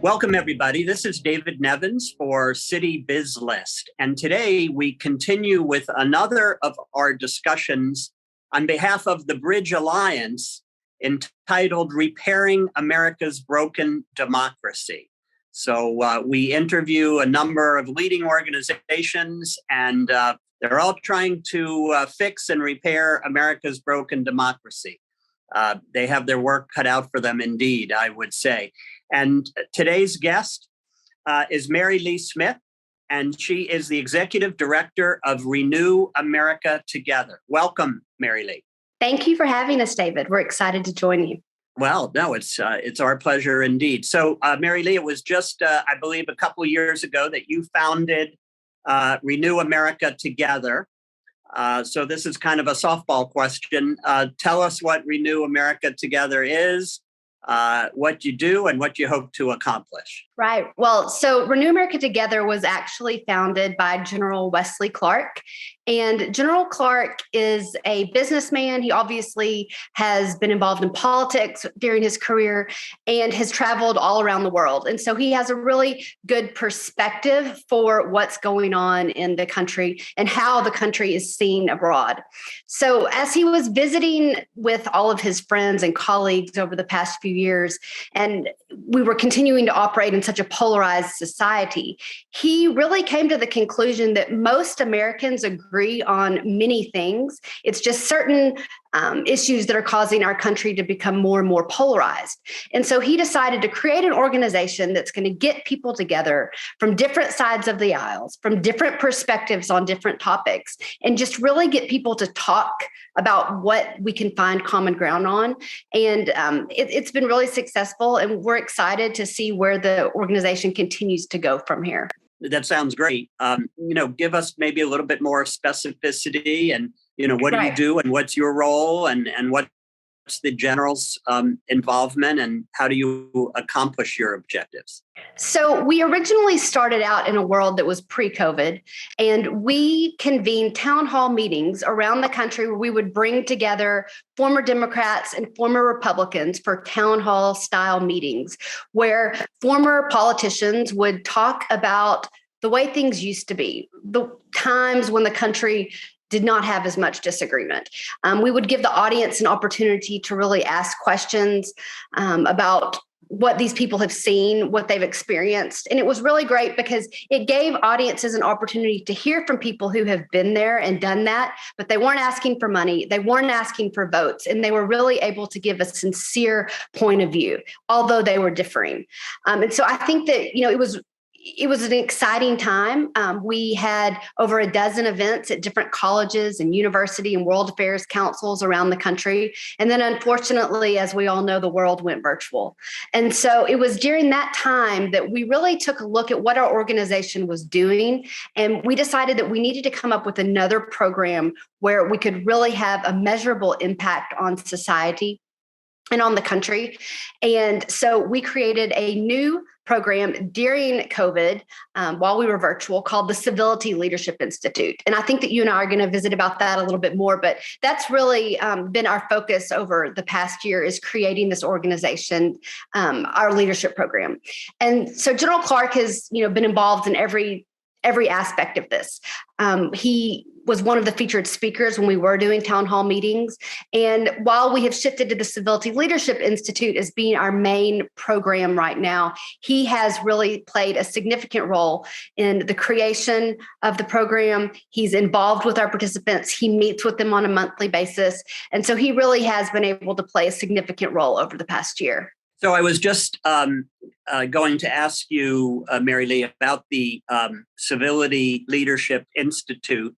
Welcome, everybody. This is David Nevins for Citybiz List. And today we continue with another of our discussions on behalf of the Bridge Alliance entitled Repairing America's Broken Democracy. So we interview a number of leading organizations, and they're all trying to fix and repair America's broken democracy. They have their work cut out for them indeed, I would say. And today's guest is MaryLees Smith, and she is the Executive Director of Renew America Together. Welcome, MaryLees. Thank you for having us, David. We're excited to join you. Well, no, it's our pleasure indeed. So, MaryLees, it was just, I believe, a couple of years ago that you founded Renew America Together. So this is kind of a softball question. Tell us what Renew America Together is, what you do, and what you hope to accomplish. Right. Well, so Renew America Together was actually founded by General Wesley Clark. And General Clark is a businessman. He obviously has been involved in politics during his career and has traveled all around the world. And so he has a really good perspective for what's going on in the country and how the country is seen abroad. So as he was visiting with all of his friends and colleagues over the past few years, and we were continuing to operate in such a polarized society, he really came to the conclusion that most Americans agree on many things. It's just certain issues that are causing our country to become more and more polarized. And so he decided to create an organization that's going to get people together from different sides of the aisles, from different perspectives on different topics, and just really get people to talk about what we can find common ground on. And it's been really successful, and we're excited to see where the organization continues to go from here. That sounds great. Give us maybe a little bit more specificity and, what do you do and what's your role and what's the general's involvement and how do you accomplish your objectives? So we originally started out in a world that was pre-COVID, and we convened town hall meetings around the country where we would bring together former Democrats and former Republicans for town hall style meetings where former politicians would talk about the way things used to be, the times when the country did not have as much disagreement. We would give the audience an opportunity to really ask questions about what these people have seen, what they've experienced. And it was really great because it gave audiences an opportunity to hear from people who have been there and done that, but they weren't asking for money. They weren't asking for votes. And they were really able to give a sincere point of view, although they were differing. And so I think that, it was an exciting time. We had over a dozen events at different colleges and university and world affairs councils around the country. And then unfortunately, as we all know, the world went virtual. And so it was during that time that we really took a look at what our organization was doing. And we decided that we needed to come up with another program where we could really have a measurable impact on society and on the country. And so we created a new program during COVID while we were virtual called the Civility Leadership Institute. And I think that you and I are going to visit about that a little bit more, but that's really been our focus over the past year is creating this organization, our leadership program. And so General Clark has, been involved in every aspect of this. He was one of the featured speakers when we were doing town hall meetings. And while we have shifted to the Civility Leadership Institute as being our main program right now, he has really played a significant role in the creation of the program. He's involved with our participants. He meets with them on a monthly basis. And so he really has been able to play a significant role over the past year. So I was just going to ask you, MaryLees, about the Civility Leadership Institute.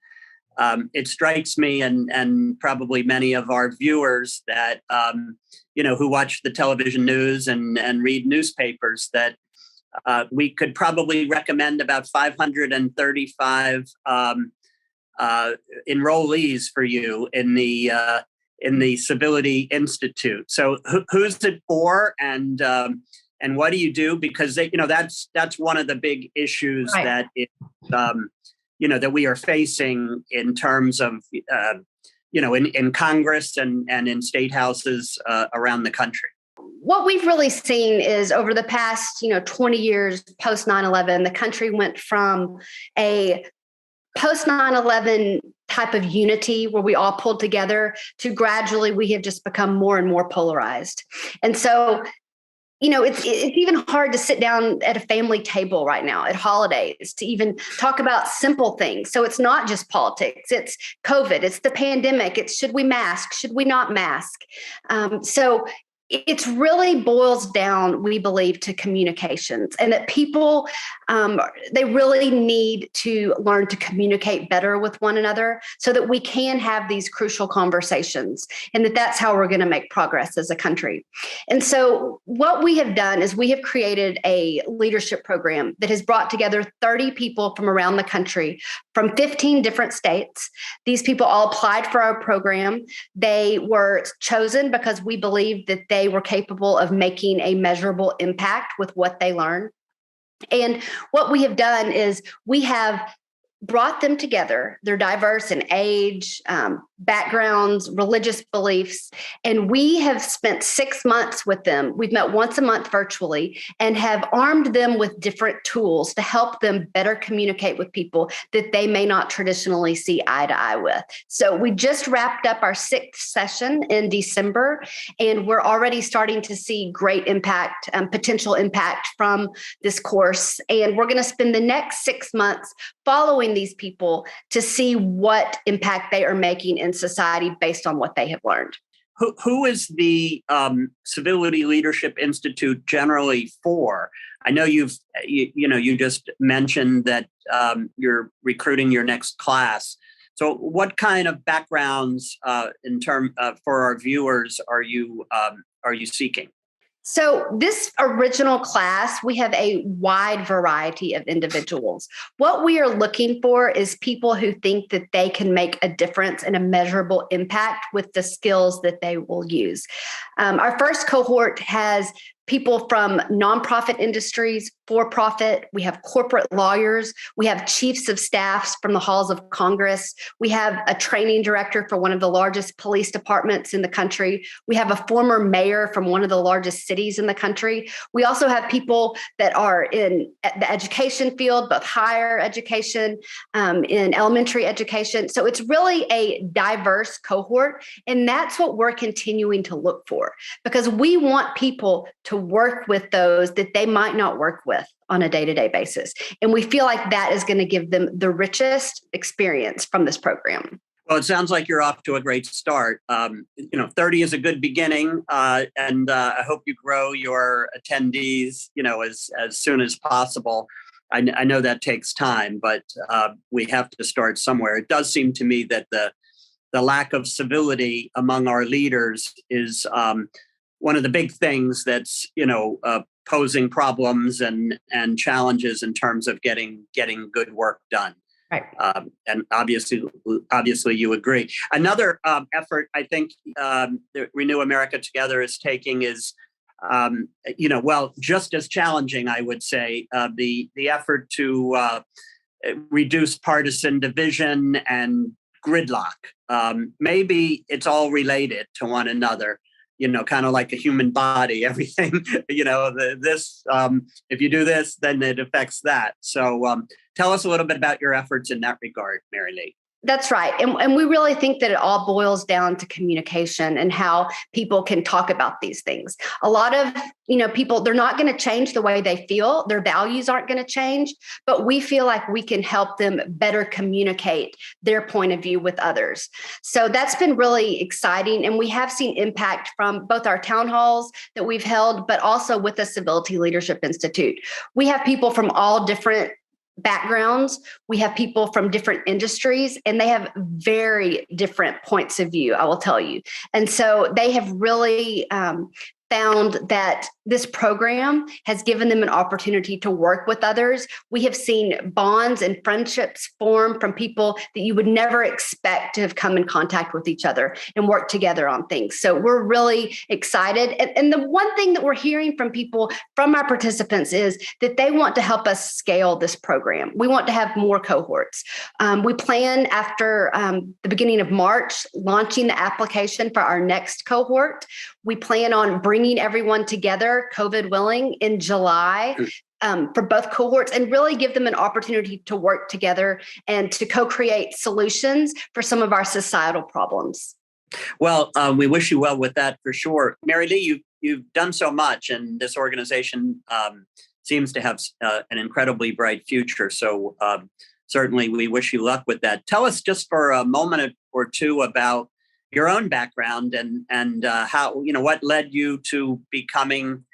It strikes me and probably many of our viewers that, who watch the television news and read newspapers, that we could probably recommend about 535 enrollees for you in the Civility Institute. So who's it for, and what do you do? Because that's one of the big issues that that we are facing in terms of in Congress and in state houses around the country. what we've really seen is over the past, 20 years post 9/11, the country went from a post 9/11 type of unity where we all pulled together to gradually we have just become more and more polarized. And so, it's even hard to sit down at a family table right now at holidays to even talk about simple things. So it's not just politics, it's COVID, it's the pandemic, it's should we mask, should we not mask? So it's really boils down, we believe, to communications, and that people, they really need to learn to communicate better with one another so that we can have these crucial conversations, and that's how we're going to make progress as a country. And so what we have done is we have created a leadership program that has brought together 30 people from around the country from 15 different states. These people all applied for our program. They were chosen because we believe that they were capable of making a measurable impact with what they learned. And what we have done is we have brought them together. They're diverse in age, backgrounds, religious beliefs. And we have spent 6 months with them. We've met once a month virtually and have armed them with different tools to help them better communicate with people that they may not traditionally see eye to eye with. So we just wrapped up our 6th session in December, and we're already starting to see great impact, potential impact from this course. And we're going to spend the next 6 months following these people to see what impact they are making in society based on what they have learned. Who is the Civility Leadership Institute generally for? I know you just mentioned that you're recruiting your next class. So, what kind of backgrounds for our viewers are you seeking? So this original class, we have a wide variety of individuals. What we are looking for is people who think that they can make a difference and a measurable impact with the skills that they will use. Our first cohort has people from nonprofit industries, for-profit. We have corporate lawyers. We have chiefs of staffs from the halls of Congress. We have a training director for one of the largest police departments in the country. We have a former mayor from one of the largest cities in the country. We also have people that are in the education field, both higher education, in elementary education. So it's really a diverse cohort. And that's what we're continuing to look for, because we want people to work with those that they might not work with on a day-to-day basis. And we feel like that is going to give them the richest experience from this program. Well, it sounds like you're off to a great start. 30 is a good beginning, and I hope you grow your attendees, as soon as possible. I know that takes time, but we have to start somewhere. It does seem to me that the lack of civility among our leaders is one of the big things that's posing problems and challenges in terms of getting good work done. Right. And obviously you agree. Another effort I think the Renew America Together is taking is, just as challenging, I would say, the effort to reduce partisan division and gridlock. Maybe it's all related to one another. Kind of like a human body, everything, if you do this, then it affects that. So tell us a little bit about your efforts in that regard, MaryLees. That's right. And we really think that it all boils down to communication and how people can talk about these things. A lot of, people, they're not going to change the way they feel. Their values aren't going to change, but we feel like we can help them better communicate their point of view with others. So that's been really exciting. And we have seen impact from both our town halls that we've held, but also with the Civility Leadership Institute. We have people from all different backgrounds. We have people from different industries, and they have very different points of view, I will tell you. And so they have really found that this program has given them an opportunity to work with others. We have seen bonds and friendships form from people that you would never expect to have come in contact with each other and work together on things. So we're really excited. And the one thing that we're hearing from people, from our participants, is that they want to help us scale this program. We want to have more cohorts. We plan after the beginning of March, launching the application for our next cohort. We plan on bringing bringing everyone together, COVID willing, in July. For both cohorts, and really give them an opportunity to work together and to co-create solutions for some of our societal problems. Well, we wish you well with that for sure. MaryLees, you've done so much, and this organization seems to have an incredibly bright future. So certainly we wish you luck with that. Tell us just for a moment or two about your own background and how, what led you to becoming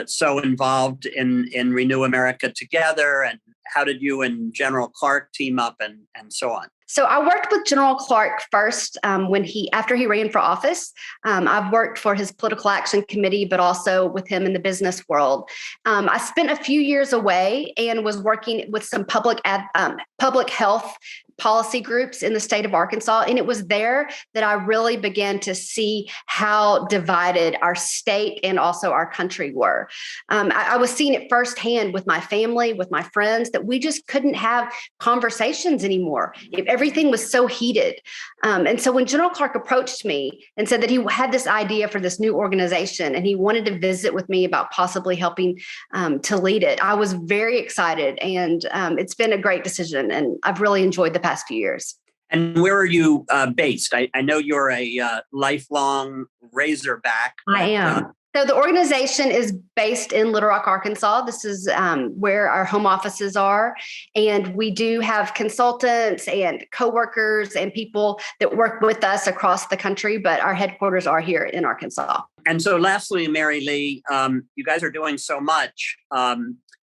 so involved in Renew America Together, and how did you and General Clark team up and so on? So I worked with General Clark first after he ran for office. I've worked for his political action committee, but also with him in the business world. I spent a few years away and was working with some public health policy groups in the state of Arkansas. And it was there that I really began to see how divided our state and also our country were. I was seeing it firsthand with my family, with my friends, that we just couldn't have conversations anymore. Everything was so heated. And so when General Clark approached me and said that he had this idea for this new organization and he wanted to visit with me about possibly helping to lead it, I was very excited. And it's been a great decision. And I've really enjoyed the past few years. And where are you based? I know you're a lifelong Razorback. I am. So the organization is based in Little Rock, Arkansas. This is where our home offices are. And we do have consultants and coworkers and people that work with us across the country, but our headquarters are here in Arkansas. And so lastly, MaryLees, you guys are doing so much.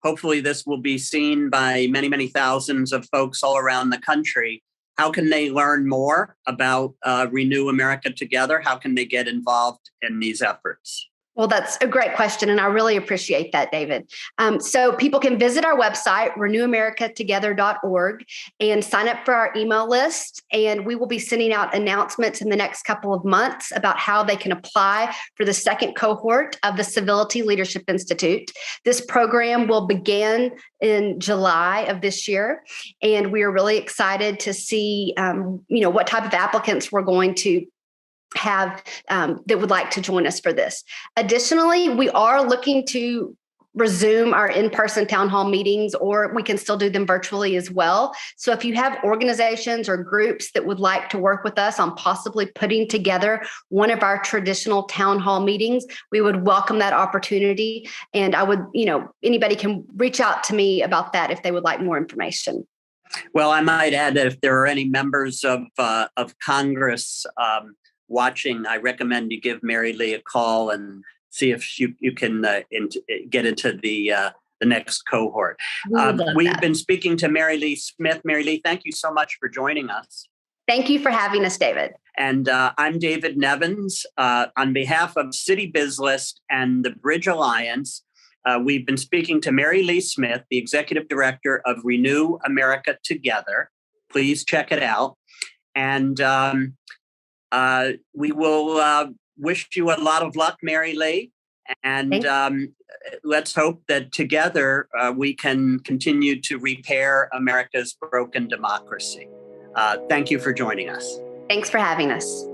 Hopefully this will be seen by many, many thousands of folks all around the country. How can they learn more about Renew America Together? How can they get involved in these efforts? Well, that's a great question, and I really appreciate that, David. So people can visit our website, renewamericatogether.org, and sign up for our email list. And we will be sending out announcements in the next couple of months about how they can apply for the second cohort of the Civility Leadership Institute. This program will begin in July of this year, and we are really excited to see, what type of applicants we're going to have that would like to join us for this. Additionally, we are looking to resume our in-person town hall meetings, or we can still do them virtually as well. So if you have organizations or groups that would like to work with us on possibly putting together one of our traditional town hall meetings, we would welcome that opportunity. And I would, anybody can reach out to me about that if they would like more information. Well, I might add that if there are any members of Congress watching, I recommend you give MaryLees a call and see if you can get into the next cohort. We've been speaking to MaryLees Smith. MaryLees, thank you so much for joining us. Thank you for having us, David. And I'm David Nevins. On behalf of Citybiz List and the Bridge Alliance, we've been speaking to MaryLees Smith, the Executive Director of Renew America Together. Please check it out. And we will wish you a lot of luck, MaryLees. And let's hope that together we can continue to repair America's broken democracy. Thank you for joining us. Thanks for having us.